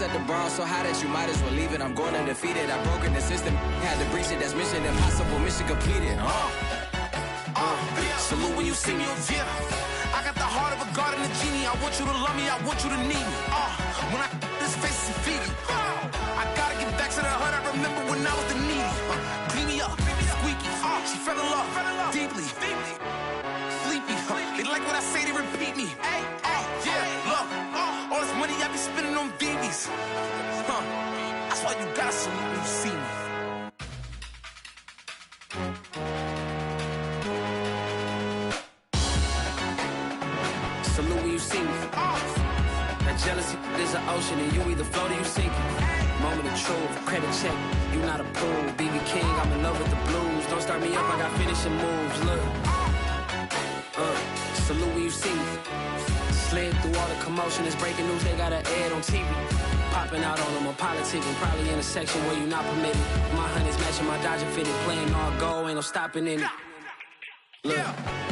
set the bar so high that you might as well leave it. I'm going undefeated. I've broken the system. Had to breach it. That's mission impossible. Mission completed. Salute when you see me. Yeah. I got the heart of a god and a genie. I want you to love me. I want you to need me. When I this face is Fiji. I gotta get back to the hood. I remember when I was the needy. Clean me up. Squeaky. She fell in love. Deeply. Sleepy. They like what I say. They repeat me. Yeah. Look. All this money I be spending on BBs. That's why you gotta salute when you see me. Salute when you see me. That jealousy is an ocean and you either float or you sink it. Moment of truth, credit check, you not approved. BB King, I'm in love with the blues. Don't start me up, I got finishing moves. Look. Salute when you see me. Slid through all the commotion, it's breaking news, they got an ad on TV. Popping out on them, I'm politicking, probably in a section where you not permitted. My honey's matching my Dodger fitted, playing all go, ain't no stopping in it. Look,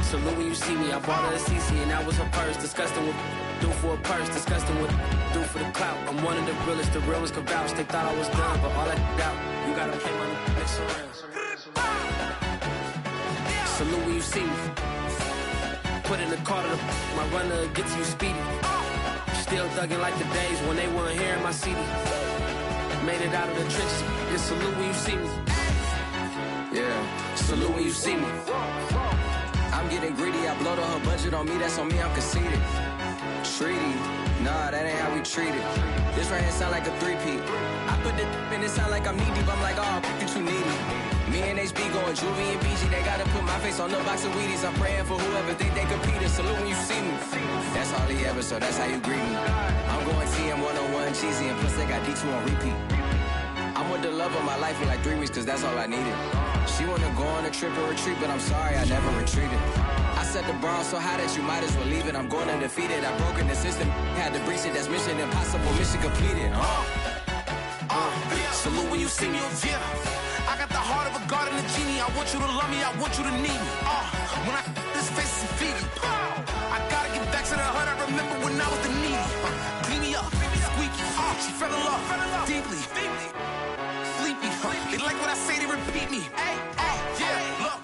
salute when you see me, I bought her a CC and that was her purse. Disgusting with do for a purse, disgusting with do for the clout. I'm one of the realest, the real ones can vouch. They thought I was done, but all that out, you gotta play my next around. Salute when you see me. Put in the car to my runner gets you speedy. Still thugging like the days when they weren't here in my CD. Made it out of the trenches. Just salute when you see me. Yeah, salute when you see me. I'm getting greedy. I blow the whole budget on me. That's on me. I'm conceited. Treaty. Nah, that ain't how we treat it. This right here sound like a three-peat. I put the in it sound like I'm knee deep. I'm like, oh, you too needy. Me and HB going Juvie and BG. They gotta put my face on the box of Wheaties. I'm praying for whoever think they competed. Salute when you see me. That's all he ever, so that's how you greet me. I'm going TM 101 cheesy, and plus they got D2 on repeat. I'm with the love of my life in like 3 weeks, cause that's all I needed. She wanna go on a trip or retreat, but I'm sorry, I never retreated. I set the bar so high that you might as well leave it. I'm going undefeated. I've broken the system. Had to breach it. That's mission impossible. Mission completed. Salute when you see me. Yeah. I got the heart of a god and a genie. I want you to love me. I want you to need me. When I this face is Fiji. I gotta get back to the hood. I remember when I was the needy. Clean me up. Squeaky. She fell in love. Deeply. Sleepy. They like what I say. They repeat me. Yeah. Look.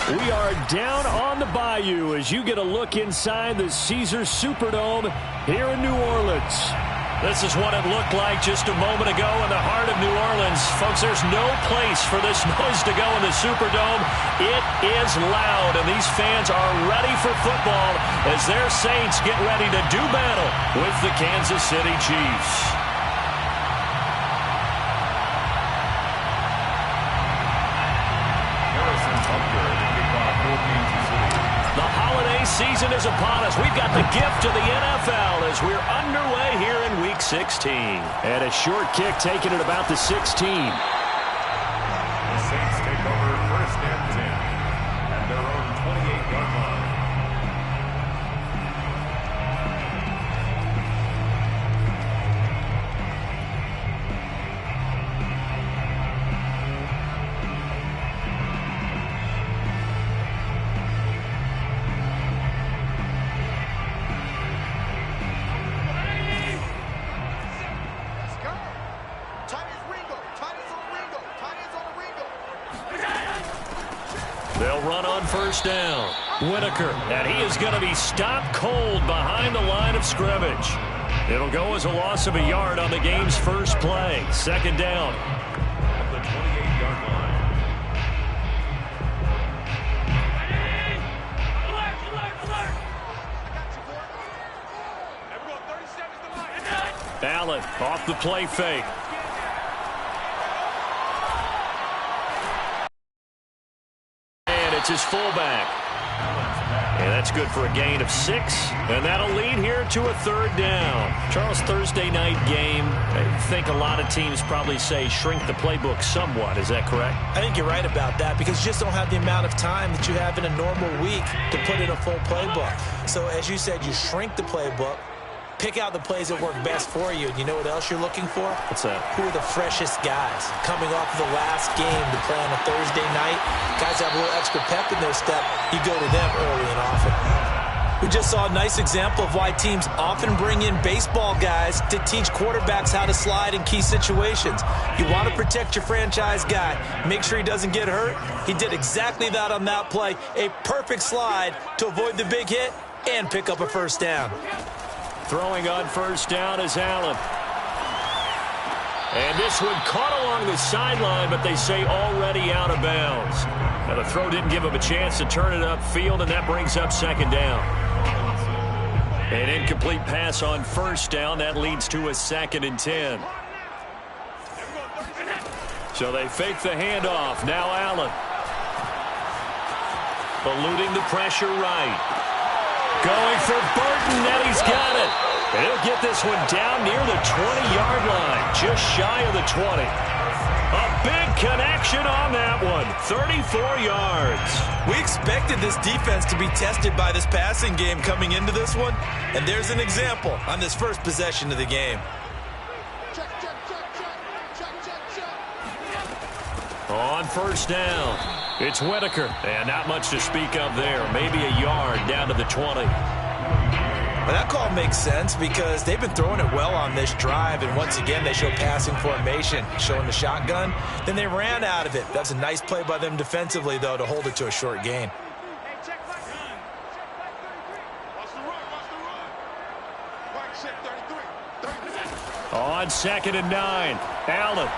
We are down on the bayou as you get a look inside the Caesars Superdome here in New Orleans. This is what it looked like just a moment ago in the heart of New Orleans. Folks, there's no place for this noise to go in the Superdome. It is loud, and these fans are ready for football as their Saints get ready to do battle with the Kansas City Chiefs. Season is upon us. We've got the gift of the NFL as we're underway here in Week 16. And a short kick taken at about the 16. The Saints take over first and 10 at their own 28-yard line. They'll run on first down. Whitaker, and he is going to be stopped cold behind the line of scrimmage. It'll go as a loss of a yard on the game's first play. Second down. At the 28-yard line. Allen off the play fake. It's his fullback. And that's good for a gain of 6. And that'll lead here to a third down. Charles, Thursday night game, I think a lot of teams probably say shrink the playbook somewhat. Is that correct? I think you're right about that because you just don't have the amount of time that you have in a normal week to put in a full playbook. So as you said, you shrink the playbook. Pick out the plays that work best for you. And you know what else you're looking for? What's that? Who are the freshest guys coming off of the last game to play on a Thursday night? Guys have a little extra pep in their step. You go to them early and often. We just saw a nice example of why teams often bring in baseball guys to teach quarterbacks how to slide in key situations. You want to protect your franchise guy. Make sure he doesn't get hurt. He did exactly that on that play. A perfect slide to avoid the big hit and pick up a first down. Throwing on first down is Allen. And this one caught along the sideline, but they say already out of bounds. Now the throw didn't give him a chance to turn it upfield, and that brings up second down. An incomplete pass on first down. That leads to a 2nd and 10. So they fake the handoff. Now Allen. Eluding the pressure right. Going for Burton, and he's got it. And he'll get this one down near the 20-yard line, just shy of the 20. A big connection on that one, 34 yards. We expected this defense to be tested by this passing game coming into this one, and there's an example on this first possession of the game. On first down, it's Whitaker, and not much to speak of there. Maybe a yard down to the 20. Well, that call makes sense because they've been throwing it well on this drive, and once again they show passing formation, showing the shotgun. Then they ran out of it. That's a nice play by them defensively, though, to hold it to a short gain. On 2nd and 9, Allen.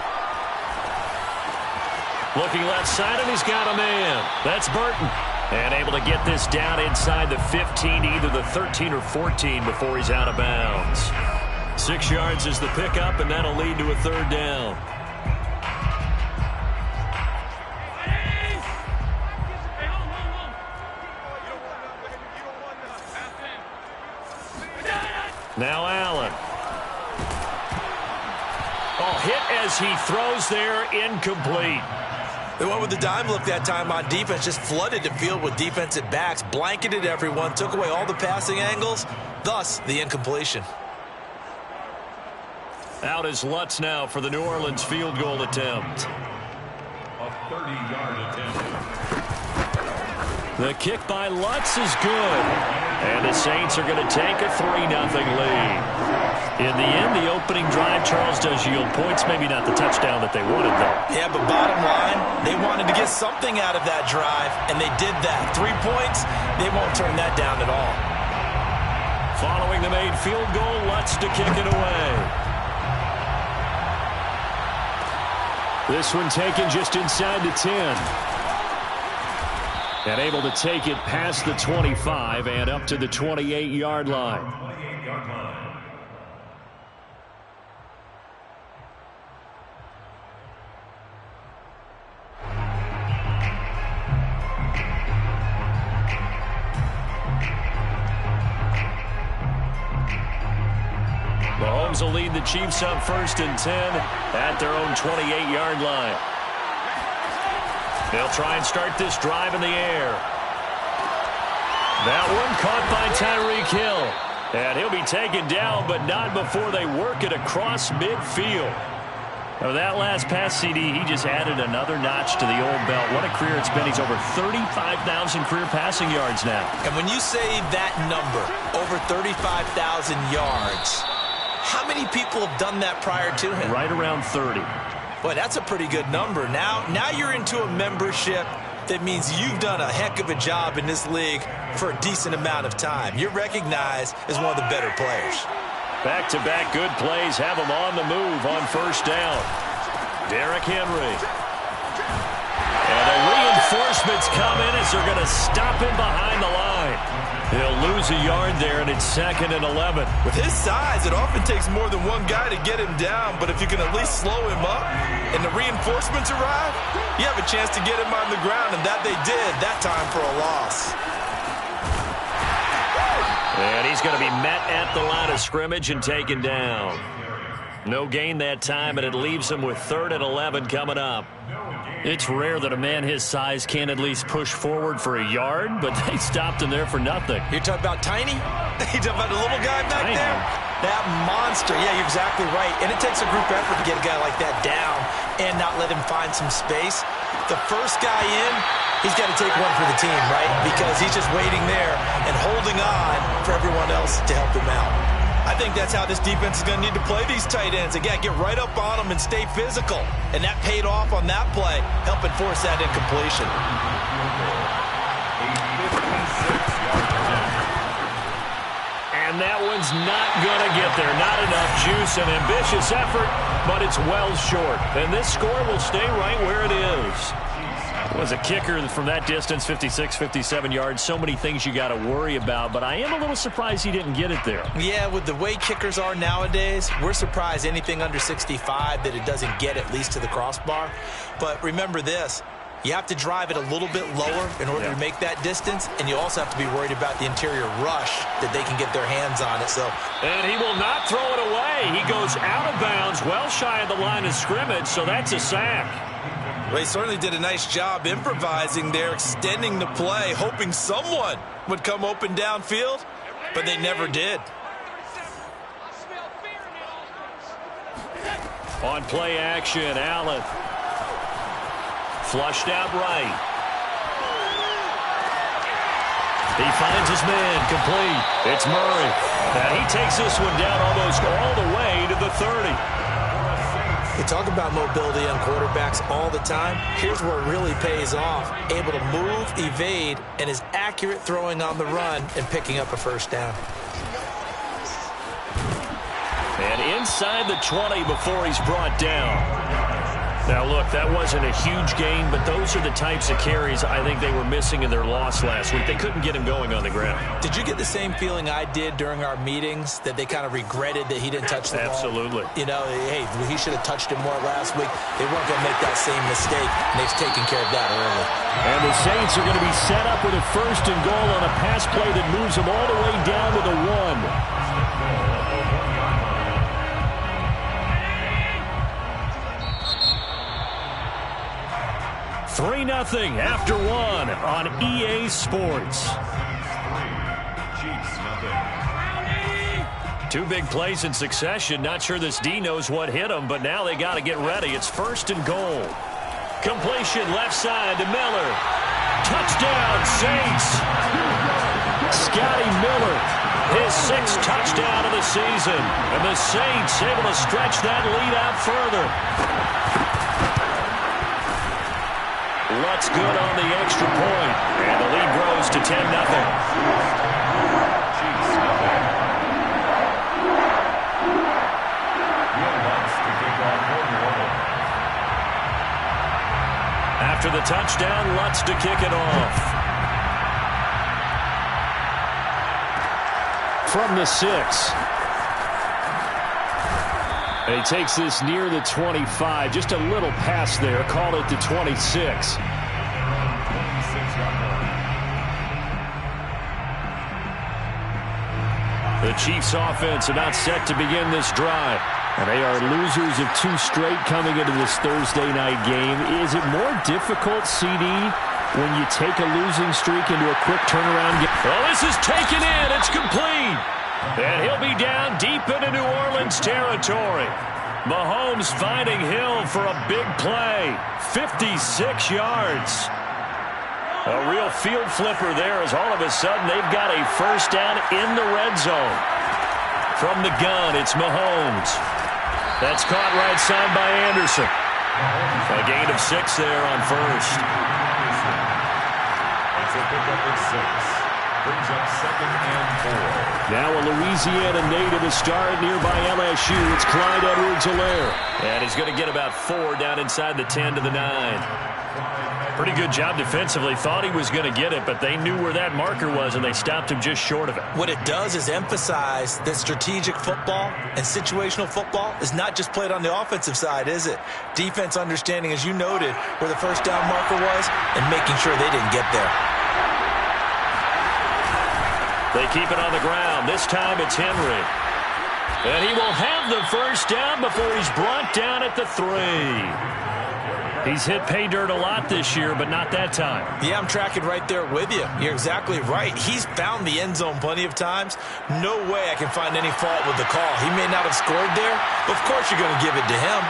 Looking left side, and he's got a man. That's Burton. And able to get this down inside the 15, either the 13 or 14 before he's out of bounds. 6 yards is the pickup, and that'll lead to a 3rd down. Now Allen. Oh, hit as he throws there, incomplete. They went with the dime look that time on defense, just flooded the field with defensive backs, blanketed everyone, took away all the passing angles, thus the incompletion. Out is Lutz now for the New Orleans field goal attempt. A 30-yard attempt. The kick by Lutz is good. And the Saints are going to take a 3-0 lead. In the end, the opening drive, Charles, does yield points. Maybe not the touchdown that they wanted, though. Yeah, but bottom line, they wanted to get something out of that drive, and they did that. 3 points, they won't turn that down at all. Following the made field goal, Lutz to kick it away. This one taken just inside the 10. And able to take it past the 25 and up to the 28-yard line. Mahomes will lead the Chiefs up 1st and 10 at their own 28-yard line. They'll try and start this drive in the air. That one caught by Tyreek Hill. And he'll be taken down, but not before they work it across midfield. Now, that last pass, CD, he just added another notch to the old belt. What a career it's been. He's over 35,000 career passing yards now. And when you say that number, over 35,000 yards, how many people have done that prior to him? Right around 30. Boy, that's a pretty good number. Now you're into a membership that means you've done a heck of a job in this league for a decent amount of time. You're recognized as one of the better players. Back-to-back good plays have him on the move on first down. Derrick Henry. And the reinforcements come in as they're going to stop him behind the line. He'll lose a yard there, and it's 2nd and 11. With his size, it often takes more than one guy to get him down, but if you can at least slow him up and the reinforcements arrive, you have a chance to get him on the ground, and that they did that time for a loss. And he's going to be met at the line of scrimmage and taken down. No gain that time, and it leaves him with 3rd and 11 coming up. It's rare that a man his size can't at least push forward for a yard, but they stopped him there for nothing. You're talking about tiny? You talking about the little guy back there? That monster. Yeah, you're exactly right. And it takes a group effort to get a guy like that down and not let him find some space. The first guy in, he's got to take one for the team, right? Because he's just waiting there and holding on for everyone else to help him out. I think that's how this defense is going to need to play these tight ends. Again, get right up on them and stay physical. And that paid off on that play, helping force that incompletion. And that one's not going to get there. Not enough juice. An ambitious effort, but it's well short. And this score will stay right where it is. Was a kicker from that distance, 56, 57 yards. So many things you got to worry about, but I am a little surprised he didn't get it there. Yeah, with the way kickers are nowadays, we're surprised anything under 65 that it doesn't get at least to the crossbar. But remember this. You have to drive it a little bit lower in order to make that distance, and you also have to be worried about the interior rush that they can get their hands on it. And he will not throw it away. He goes out of bounds, well shy of the line of scrimmage, so that's a sack. Well, he certainly did a nice job improvising there, extending the play, hoping someone would come open downfield, but they never did. On play action, Allen. Flushed out right. He finds his man, complete. It's Murray. And he takes this one down almost all the way to the 30. We talk about mobility on quarterbacks all the time. Here's where it really pays off. Able to move, evade, and is accurate throwing on the run and picking up a first down. And inside the 20 before he's brought down. Now, look, that wasn't a huge gain, but those are the types of carries I think they were missing in their loss last week. They couldn't get him going on the ground. Did you get the same feeling I did during our meetings, that they kind of regretted that he didn't touch the ball? Absolutely. You know, hey, he should have touched it more last week. They weren't going to make that same mistake, and they've taken care of that early. And the Saints are going to be set up with a 1st and goal on a pass play that moves them all the way down to the 1. 3-0 after 1 on EA Sports. Two big plays in succession. Not sure this D knows what hit him, but now they got to get ready. It's 1st and goal. Completion left side to Miller. Touchdown, Saints. Scotty Miller, his 6th touchdown of the season. And the Saints able to stretch that lead out further. Lutz good on the extra point, and the lead grows to 10-0. After the touchdown, Lutz to kick it off. From the 6. He takes this near the 25. Just a little pass there. Call it the 26. The Chiefs offense about set to begin this drive. And they are losers of 2 straight coming into this Thursday night game. Is it more difficult, CD, when you take a losing streak into a quick turnaround game? Well, this is taken in. It's complete. And he'll be down deep into New Orleans territory. Mahomes finding Hill for a big play. 56 yards. A real field flipper there, as all of a sudden they've got a first down in the red zone. From the gun, it's Mahomes. That's caught right side by Anderson. A gain of 6 there on first. That's a pickup of 6. Brings up 2nd and 4. Now a Louisiana native to start nearby LSU. It's Clyde Edwards-Helaire. And he's going to get about 4 down inside the 10 to the 9. Pretty good job defensively. Thought he was going to get it, but they knew where that marker was, and they stopped him just short of it. What it does is emphasize that strategic football and situational football is not just played on the offensive side, is it? Defense understanding, as you noted, where the first down marker was and making sure they didn't get there. They keep it on the ground. This time it's Henry. And he will have of the first down before he's brought down at the 3. He's hit pay dirt a lot this year, but not that time. Yeah, I'm tracking right there with you. You're exactly right. He's found the end zone plenty of times. No way I can find any fault with the call. He may not have scored there, but of course you're going to give it to him.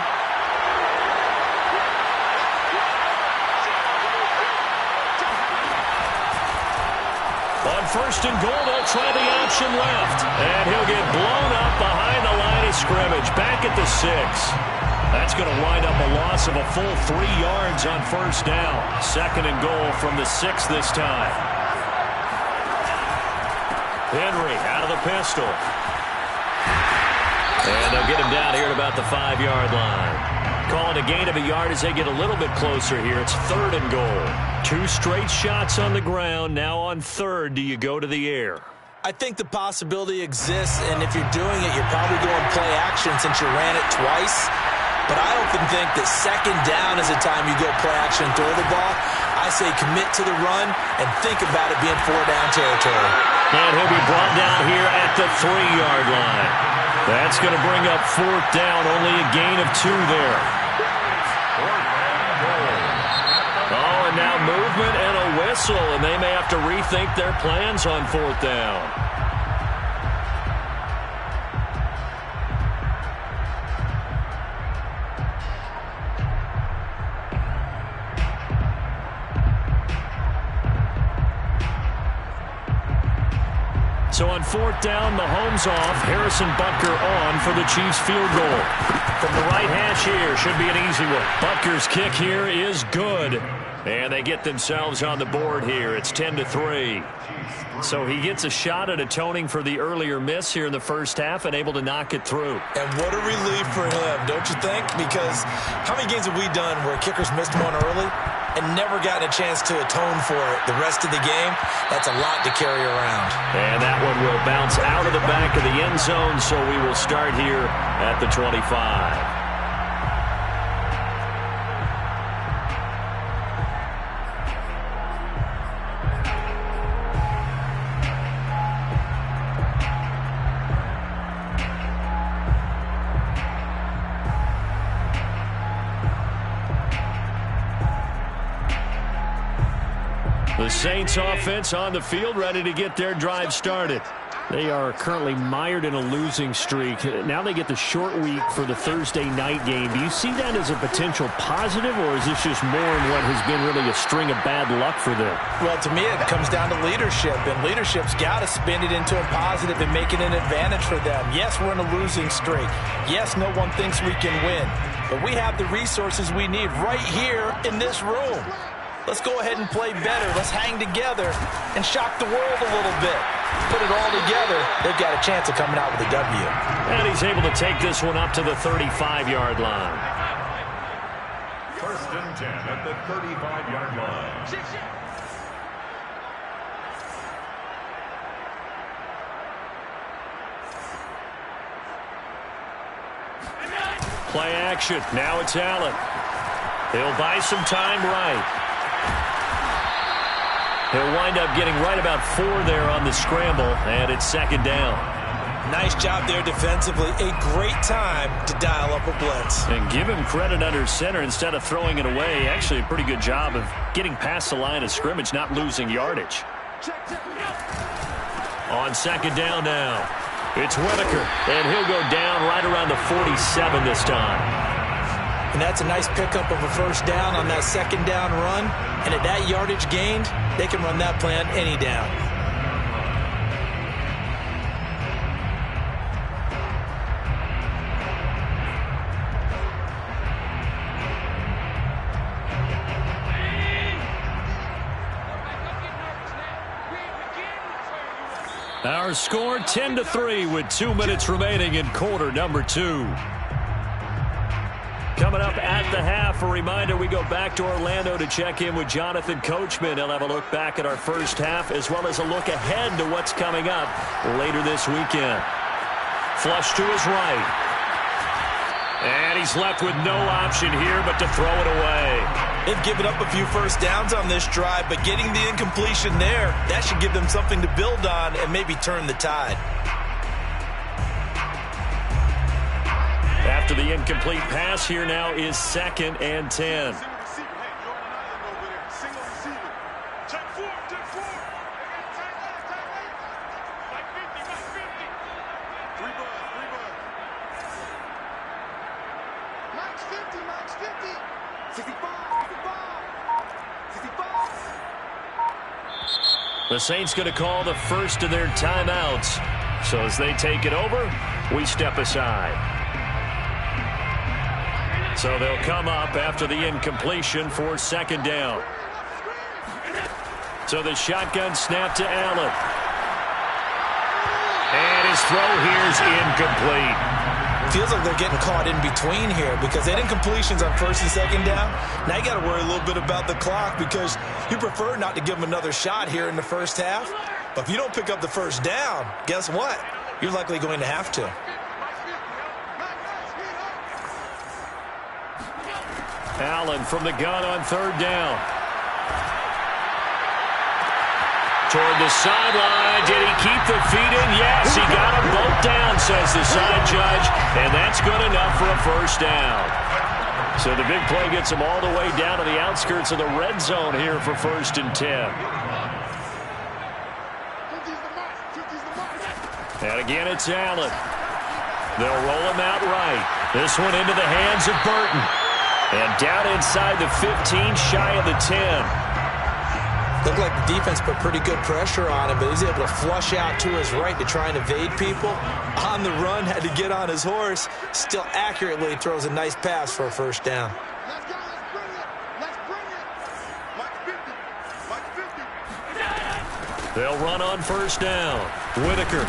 On first and goal, they'll try the option left. And he'll get blown up behind the line of scrimmage. Back at the 6. That's going to wind up a loss of a full 3 yards on first down. Second and goal from the 6 this time. Henry out of the pistol. And they'll get him down here at about the 5-yard line. Calling a gain of a yard as they get a little bit closer here. It's third and goal. 2 straight shots on the ground. Now on third, do you go to the air? I think the possibility exists, and if you're doing it, you're probably going play action since you ran it twice. But I often think that second down is the time you go play action and throw the ball. I say commit to the run and think about it being 4-down territory. And he'll be brought down here at the 3-yard line. That's going to bring up fourth down, only a gain of 2 there. Oh, and now movement and a whistle, and they may have to rethink their plans on fourth down. So on fourth down, Mahomes off, Harrison Butker on for the Chiefs field goal. From the right hash here, should be an easy one. Butker's kick here is good. And they get themselves on the board here. It's 10-3. So he gets a shot at atoning for the earlier miss here in the first half and able to knock it through. And what a relief for him, don't you think? Because how many games have we done where kickers missed one early and never gotten a chance to atone for it the rest of the game? That's a lot to carry around. And that one will bounce out of the back of the end zone, so we will start here at the 25. The Saints offense on the field, ready to get their drive started. They are currently mired in a losing streak. Now they get the short week for the Thursday night game. Do you see that as a potential positive, or is this just more in what has been really a string of bad luck for them? Well, to me, it comes down to leadership, and leadership's got to spin it into a positive and make it an advantage for them. Yes, we're in a losing streak. Yes, no one thinks we can win, but we have the resources we need right here in this room. Let's go ahead and play better. Let's hang together and shock the world a little bit. Put it all together. They've got a chance of coming out with a W. And he's able to take this one up to the 35-yard line. First and 10 at the 35-yard line. Play action. Now it's Allen. He'll buy some time right. He'll wind up getting right about 4 there on the scramble, and it's second down. Nice job there defensively. A great time to dial up a blitz. And give him credit under center instead of throwing it away. Actually, a pretty good job of getting past the line of scrimmage, not losing yardage. On second down now, it's Whitaker, and he'll go down right around the 47 this time. And that's a nice pickup of a first down on that second down run. And at that yardage gained, they can run that plan any down. Our score 10-3 with 2 minutes remaining in quarter number 2. Coming up at the half, a reminder, we go back to Orlando to check in with Jonathan Coachman. He'll have a look back at our first half as well as a look ahead to what's coming up later this weekend. Flush to his right. And he's left with no option here but to throw it away. They've given up a few first downs on this drive, but getting the incompletion there, that should give them something to build on and maybe turn the tide. after the incomplete pass. Here now is 2nd and 10. The Saints going to call the first of their timeouts. So as they take it over, we step aside. So they'll come up after the incompletion for 2nd down. So the shotgun snap to Allen. And his throw here's incomplete. Feels like they're getting caught in between here because they had incompletions on 1st and 2nd down. Now you got to worry a little bit about the clock because you prefer not to give them another shot here in the first half. But if you don't pick up the 1st down, guess what? You're likely going to have to. Allen from the gun on 3rd down. Toward the sideline. Did he keep the feet in? Yes, he got them both down, says the side judge. And that's good enough for a 1st down. So the big play gets them all the way down to the outskirts of the red zone here for 1st and 10. And again, it's Allen. They'll roll him out right. This one into the hands of Burton. And down inside the 15, shy of the 10. Looked like the defense put pretty good pressure on him, but he was able to flush out to his right to try and evade people. On the run, had to get on his horse. Still accurately throws a nice pass for a 1st down. Let's go, let's bring it. Mike 50. They'll run on 1st down. Whitaker.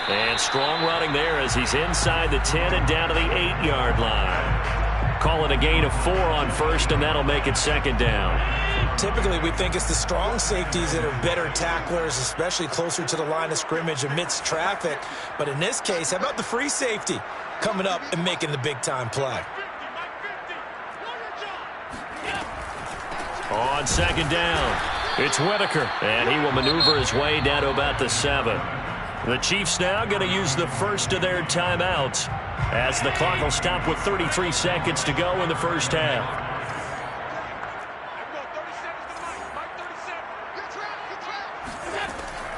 And strong running there as he's inside the 10 and down to the 8-yard line. Call it a gain of 4 on 1st, and that'll make it 2nd down. Typically, we think it's the strong safeties that are better tacklers, especially closer to the line of scrimmage amidst traffic. But in this case, how about the free safety coming up and making the big-time play? On 2nd down, it's Whitaker, and he will maneuver his way down to about the 7. The Chiefs now going to use the 1st of their timeouts as the clock will stop with 33 seconds to go in the 1st half.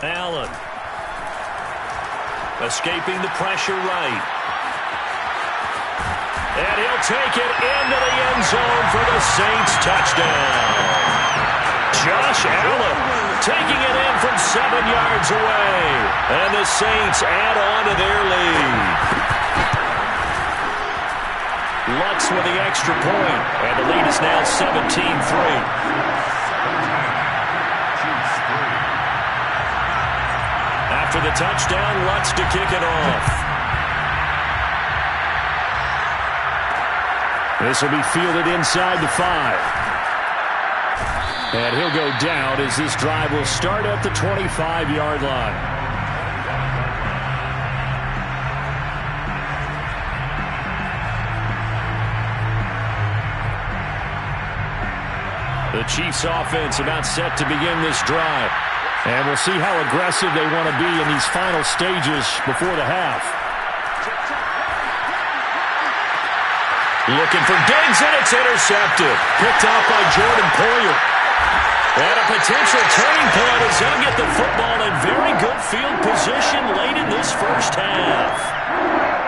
Allen. Escaping the pressure right. And he'll take it into the end zone for the Saints touchdown. Josh Allen taking it in from 7 yards away. And the Saints add on to their lead. Lutz with the extra point. And the lead is now 17-3. After the touchdown, Lutz to kick it off. This will be fielded inside the 5. And he'll go down as this drive will start at the 25-yard line. The Chiefs offense about set to begin this drive. And we'll see how aggressive they want to be in these final stages before the half. Looking for Diggs, and it's intercepted. Picked off by Jordan Poyer. And a potential turning point as they'll get the football in very good field position late in this 1st half.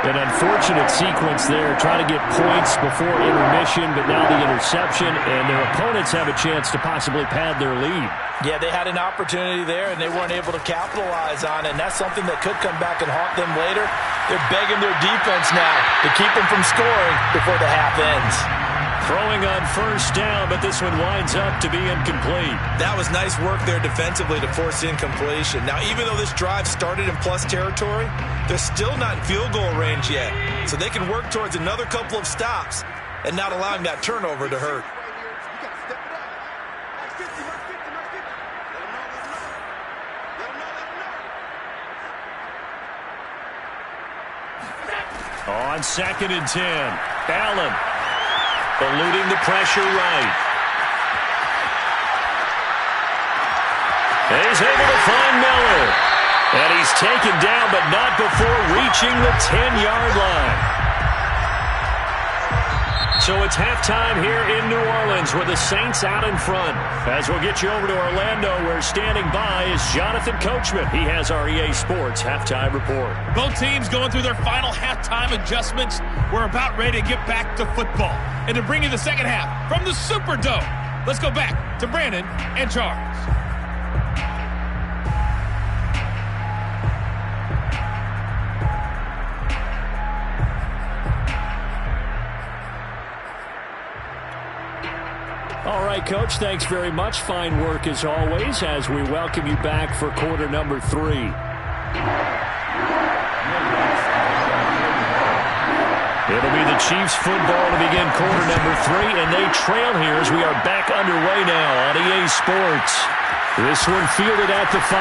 An unfortunate sequence there, trying to get points before intermission, but now the interception, and their opponents have a chance to possibly pad their lead. Yeah, they had an opportunity there, and they weren't able to capitalize on it, and that's something that could come back and haunt them later. They're begging their defense now to keep them from scoring before the half ends. Throwing on 1st down, but this one winds up to be incomplete. That was nice work there defensively to force incompletion. Now, even though this drive started in plus territory, they're still not in field goal range yet. So they can work towards another couple of stops and not allowing that turnover to hurt. On 2nd and 10, Allen eluding the pressure right. And he's able to find Miller. And he's taken down, but not before reaching the 10-yard line. So it's halftime here in New Orleans with the Saints out in front. As we'll get you over to Orlando, where standing by is Jonathan Coachman. He has our EA Sports halftime report. Both teams going through their final halftime adjustments. We're about ready to get back to football. And to bring you the second half from the Superdome, let's go back to Brandon and Charles. All right, Coach, thanks very much. Fine work as always as we welcome you back for quarter number 3. It'll be the Chiefs football to begin quarter number 3, and they trail here as we are back underway now on EA Sports. This one fielded at the 5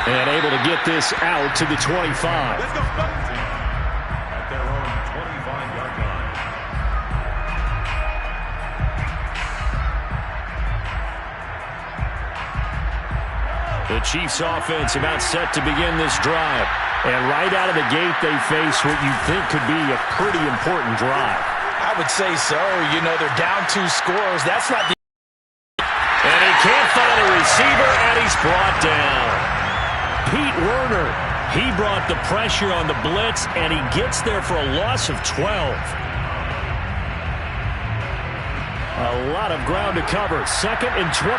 and able to get this out to the 25. Let's go, at their own 25-yard line. The Chiefs offense about set to begin this drive. And right out of the gate, they face what you think could be a pretty important drive. I would say so. You know, they're down 2 scores. That's not the... And he can't find a receiver, and he's brought down. Pete Werner, he brought the pressure on the blitz, and he gets there for a loss of 12. A lot of ground to cover. 2nd and 20.